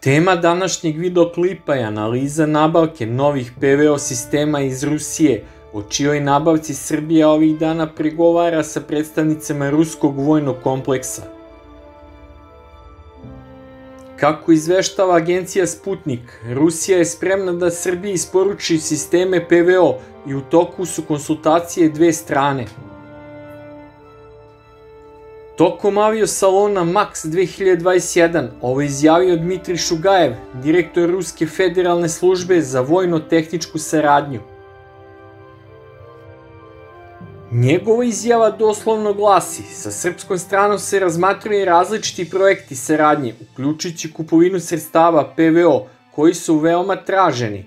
Tema današnjeg videoklipa je analiza nabavke novih PVO sistema iz Rusije, o čijoj nabavci Srbija ovih dana pregovara sa predstavnicama ruskog vojnog kompleksa. Kako izveštava agencija Sputnik, Rusija je spremna da Srbiji isporuči sisteme PVO i u toku su konsultacije dve strane. Tokom aviosalona MAX 2021 ovo je izjavio Dmitrij Šugajev, direktor Ruske federalne službe za vojno-tehničku saradnju. Njegova izjava doslovno glasi: sa srpskom stranom se razmatruju i različiti projekti saradnje, uključujući kupovinu sredstava PVO, koji su veoma traženi.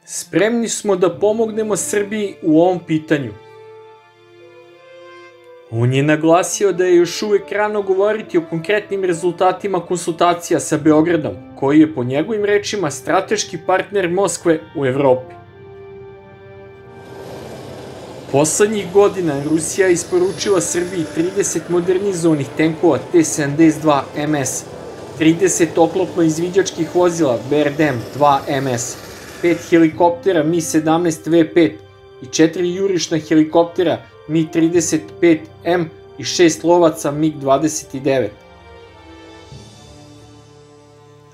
Spremni smo da pomognemo Srbiji u ovom pitanju. On je naglasio da je još uvek rano govoriti o konkretnim rezultatima konsultacija sa Beogradom, koji je po njegovim rečima strateški partner Moskve u Evropi. Poslednjih godina Rusija je isporučila Srbiji 30 modernizovanih tenkova T-72 MS, 30 oklopno-izviđačkih vozila BRDM-2 MS, 5 helikoptera Mi-17 V5 i 4 jurišna helikoptera Mi-35M i 6 lovaca MiG-29.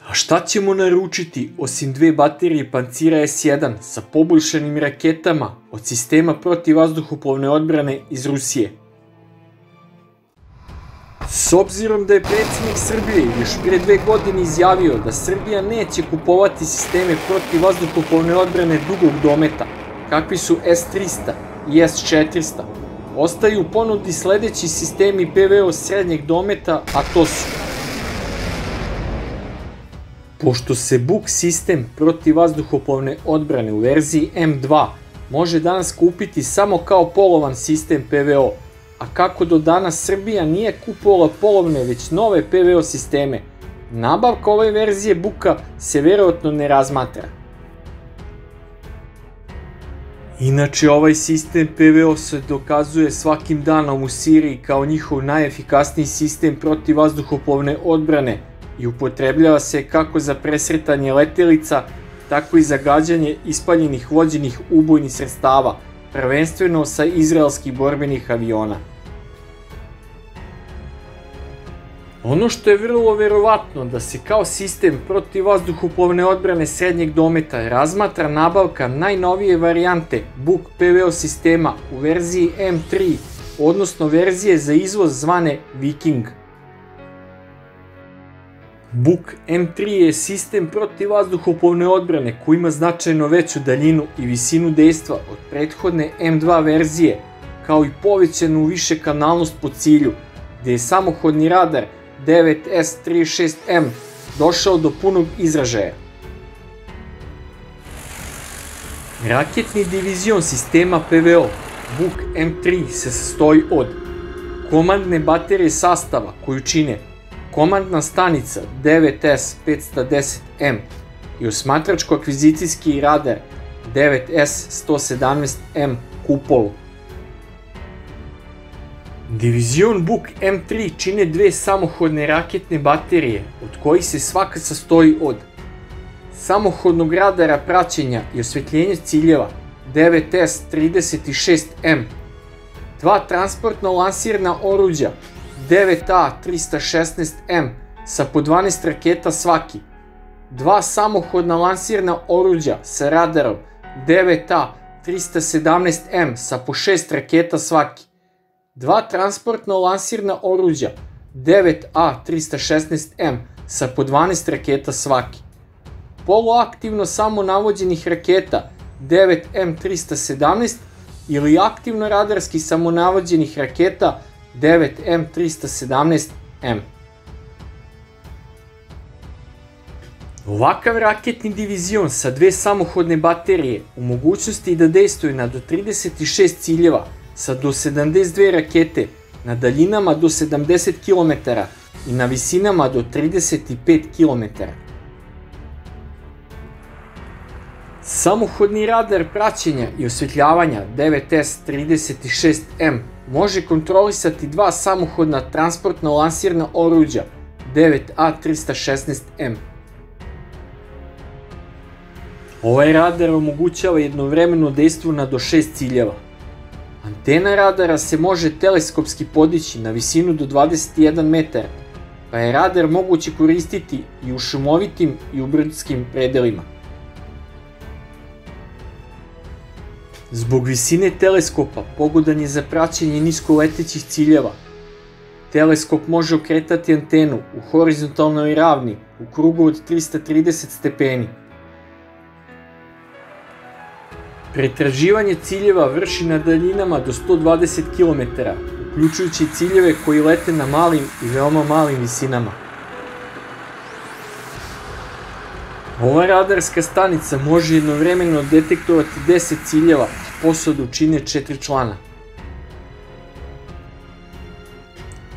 A šta ćemo naručiti osim dve baterije pancira S-1 sa poboljšanim raketama od sistema protivvazduhoplovne odbrane iz Rusije? S obzirom da je predsjednik Srbije još pre 2 godine izjavio da Srbija neće kupovati sisteme protivvazduhoplovne odbrane dugog dometa, kakvi su S-300 i S-400, ostaju u ponudi sledeći sistemi PVO srednjeg dometa, a to su: pošto se Buk sistem protivvazduhoplovne odbrane u verziji M2 može danas kupiti samo kao polovan sistem PVO, a kako do danas Srbija nije kupovala polovne već nove PVO sisteme, nabavka ove verzije Buka se verovatno ne razmatra. Inače, ovaj sistem PVO se dokazuje svakim danom u Siriji kao njihov najefikasniji sistem protivvazduhoplovne odbrane i upotrebljava se kako za presretanje letelica, tako i za gađanje ispaljenih vođenih ubojnih sredstava, prvenstveno sa izraelskih borbenih aviona. Ono što je vrlo verovatno da se kao sistem protivvazduhoplovne odbrane srednjeg dometa razmatra nabavka najnovije varijante Buk PVO sistema u verziji M3, odnosno verzije za izvoz zvane Viking. Buk M3 je sistem protivvazduhoplovne odbrane koji ima značajno veću daljinu i visinu dejstva od prethodne M2 verzije, kao i povećanu višekanalnost po cilju, gde je samohodni radar 9S36M došao do punog izražaja. Raketni divizion sistema PVO Buk M3 se sastoji od komandne baterije sastava koju čine komandna stanica 9S510M i osmatračko-akvizicijski radar 9S117M kupolu. Divizion Buk M3 čine dve samohodne raketne baterije, od kojih se svaka sastoji od samohodnog radara praćenja i osvetljenja ciljeva 9S36M, dva transportno lansirna oruđa 9A316M sa po 12 raketa svaki, dva samohodna lansirna oruđa sa radarom 9A317M sa po 6 raketa svaki, dva transportno lansirna oruđa 9A316M sa po 12 raketa svaki, poluaktivno samonavođenih raketa 9M317 ili aktivno radarski samonavođenih raketa 9M317M. Ovakav raketni divizion sa dve samohodne baterije u mogućnosti da dejstvuje na do 36 ciljeva sa do 72 rakete na daljinama do 70 km i na visinama do 35 km. Samohodni radar praćenja i osvetljavanja 9S36M može kontrolisati dva samohodna transportno lansirna oruđa 9A316M. Ovaj radar omogućava jednovremeno dejstvo na do 6 ciljeva. Antena radara se može teleskopski podići na visinu do 21 metara, pa je radar moguće koristiti i u šumovitim i u brdskim predelima. Zbog visine teleskopa pogodan je za praćenje niskoletećih ciljeva. Teleskop može okretati antenu u horizontalnoj ravni u krugu od 330 stepeni. Pretraživanje ciljeva vrši na daljinama do 120 km, uključujući ciljeve koji lete na malim i veoma malim visinama. Ova radarska stanica može jednovremeno detektovati 10 ciljeva, a posadu čine 4 člana.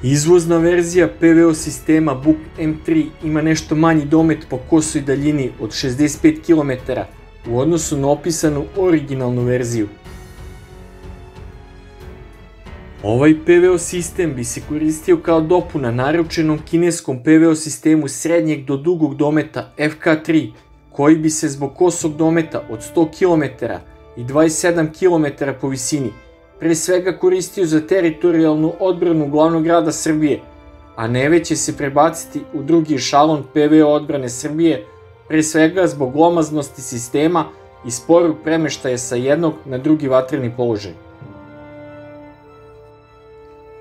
Izvozna verzija PVO sistema Buk M3 ima nešto manji domet po kosoj daljini od 65 km u odnosu na opisanu originalnu verziju. Ovaj PVO sistem bi se koristio kao dopuna naručenom kineskom PVO sistemu srednjeg do dugog dometa FK3, koji bi se zbog kosog dometa od 100 km i 27 km po visini pre svega koristio za teritorijalnu odbranu glavnog grada Srbije, a neve će se prebaciti u drugi ešalon PVO odbrane Srbije, pre svega zbog glomaznosti sistema i sporog premeštaja sa jednog na drugi vatreni položaj.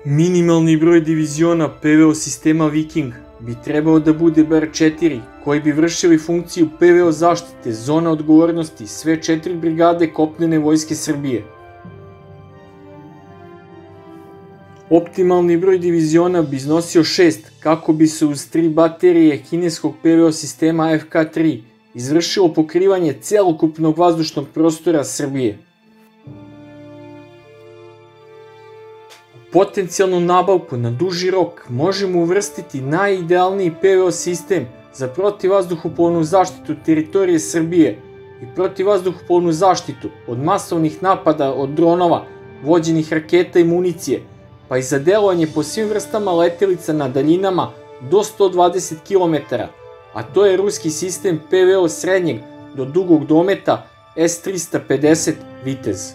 Minimalni broj diviziona PVO sistema Viking bi trebao da bude bar 4, koji bi vršili funkciju PVO zaštite zona odgovornosti sve 4 brigade kopnene vojske Srbije. Optimalni broj diviziona bi iznosio 6, kako bi se uz 3 baterije kineskog PVO sistema FK3 izvršilo pokrivanje celokupnog vazdušnog prostora Srbije. Potencijalnu nabavku na duži rok možemo uvrstiti najidealniji PVO sistem za protivvazduhoplovnu zaštitu teritorije Srbije i protivvazduhoplovnu zaštitu od masovnih napada od dronova, vođenih raketa i municije, pa i za delovanje po svim vrstama letelica na daljinama do 120 km, a to je ruski sistem PVO srednjeg do dugog dometa S-350 Vitez.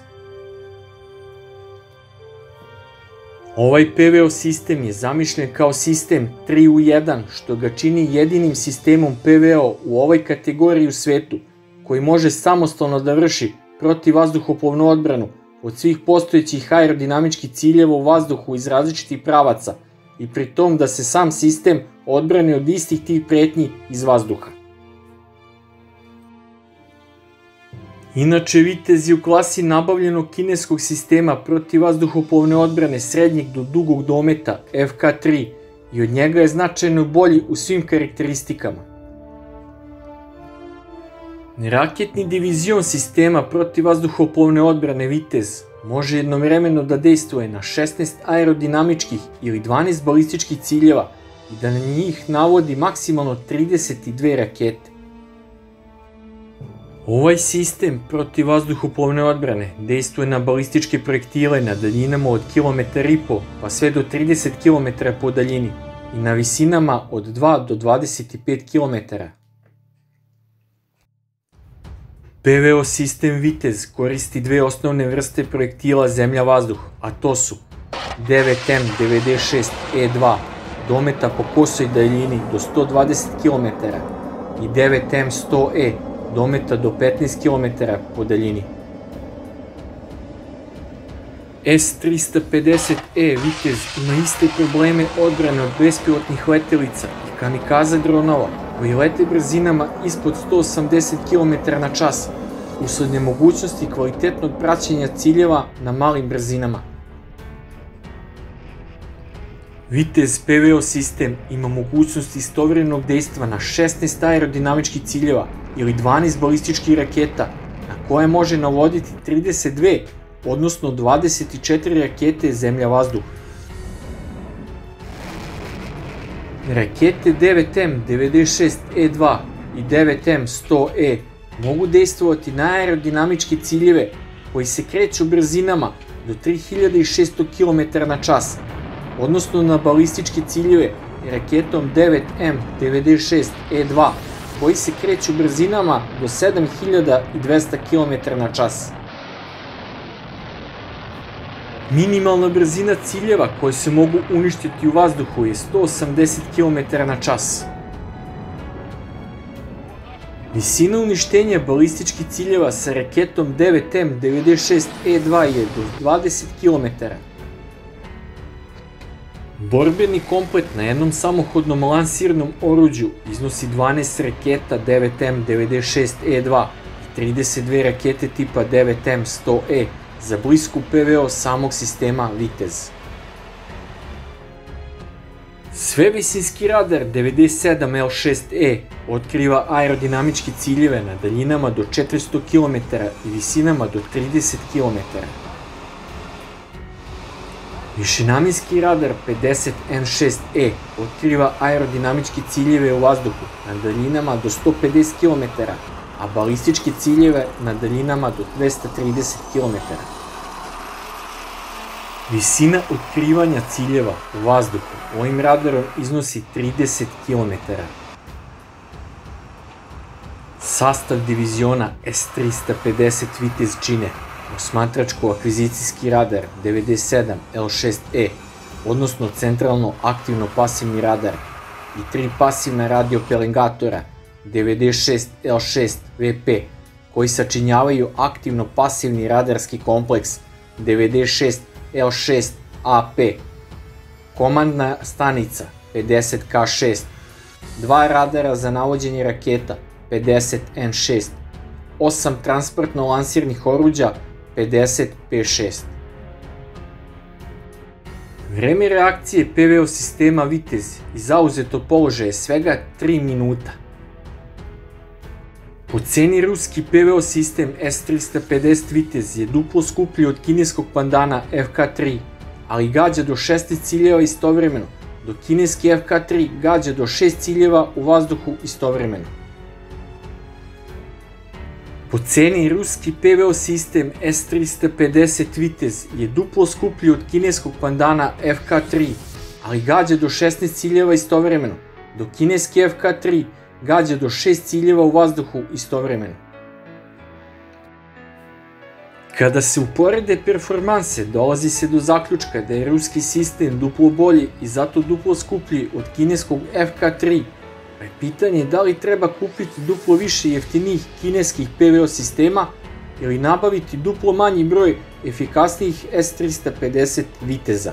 Ovaj PVO sistem je zamišljen kao sistem 3 u 1, što ga čini jedinim sistemom PVO u ovoj kategoriji u svetu, koji može samostalno da vrši protivvazduhoplovnu odbranu od svih postojećih aerodinamičkih ciljeva u vazduhu iz različitih pravaca i pri tom da se sam sistem odbrani od istih tih pretnji iz vazduha. Inače, Vitez je u klasi nabavljenog kineskog sistema protivvazduhoplovne odbrane srednjeg do dugog dometa FK3 i od njega je značajno bolji u svim karakteristikama. Raketni divizion sistema protivvazduhoplovne odbrane Vitez može jednovremeno da dejstvuje na 16 aerodinamičkih ili 12 balističkih ciljeva i da na njih navodi maksimalno 32 rakete. Ovaj sistem protivvazduhoplovne odbrane dejstvuje na balističke projektile na daljinama od 1,5 km pa sve do 30 km po daljini i na visinama od 2 do 25 km. PVO sistem Vitez koristi dve osnovne vrste projektila zemlja-vazduh, a to su 9M96E2 dometa po kosoj daljini do 120 km i 9M100E dometa do 15 km po daljini. S-350E Vitez ima iste probleme odbrane od bespilotnih letelica i kamikaze dronova koji lete brzinama ispod 180 km/h, usled nemogućnosti kvalitetnog praćenja ciljeva na malim brzinama. Vitez PVO sistem ima mogućnost istovremenog dejstva na 16 aerodinamičkih ciljeva ili 12 balističkih raketa, na koje može navoditi 32, odnosno 24 rakete zemlja-vazduh. Rakete 9M96E2 i 9M100E mogu dejstvovati na aerodinamičke ciljeve koji se kreću brzinama do 3600 km/h, odnosno na balističke ciljeve i raketom 9M96E2, koji se kreću brzinama do 7200 km/h. Minimalna brzina ciljeva koje se mogu uništiti u vazduhu je 180 km/h. Visina uništenja balističkih ciljeva sa raketom 9M96E2 je do 20 km. Borbeni komplet na jednom samohodnom lansirnom oruđu iznosi 12 raketa 9M96E2 i 32 rakete tipa 9M100E za blisku PVO samog sistema Vitez. Svevisinski radar 97L6E otkriva aerodinamičke ciljeve na daljinama do 400 km i visinama do 30 km. Višenamjenski radar 50N6E otkriva aerodinamičke ciljeve u vazduhu na daljinama do 150 km, a balističke ciljeve na daljinama do 230 km. Visina otkrivanja ciljeva u vazduhu ovim radarom iznosi 30 km. Sastav diviziona S-350 Vitez čine osmatračko-akvizicijski radar 97L6E, odnosno centralno aktivno pasivni radar i 3 pasivna radiopelengatora 96L6VP, koji sačinjavaju aktivno-pasivni radarski kompleks 96L6AP, komandna stanica 50K6, 2 radara za navođenje raketa 50N6, 8 transportno-lansirnih oruđa 50P6. Vreme reakcije PVO sistema Vitez i zauzeto položaje je svega 3 minuta. Po ceni ruski PVO sistem S-350 Vitez je duplo skuplji od kineskog pandana FK-3, ali gađa do 16 ciljeva istovremeno, dok kineski FK-3 gađa do 6 ciljeva u vazduhu istovremeno. Po ceni ruski PVO sistem S-350 Vitez je duplo skuplji od kineskog pandana FK-3, ali gađa do 16 ciljeva istovremeno, dok kineski FK-3 gađa do 6 ciljeva u vazduhu istovremeno. Kada se uporede performanse, dolazi se do zaključka da je ruski sistem duplo bolji i zato duplo skuplji od kineskog FK-3, pa je pitanje da li treba kupiti duplo više jeftinijih kineskih PVO sistema ili nabaviti duplo manji broj efikasnijih S-350 Viteza.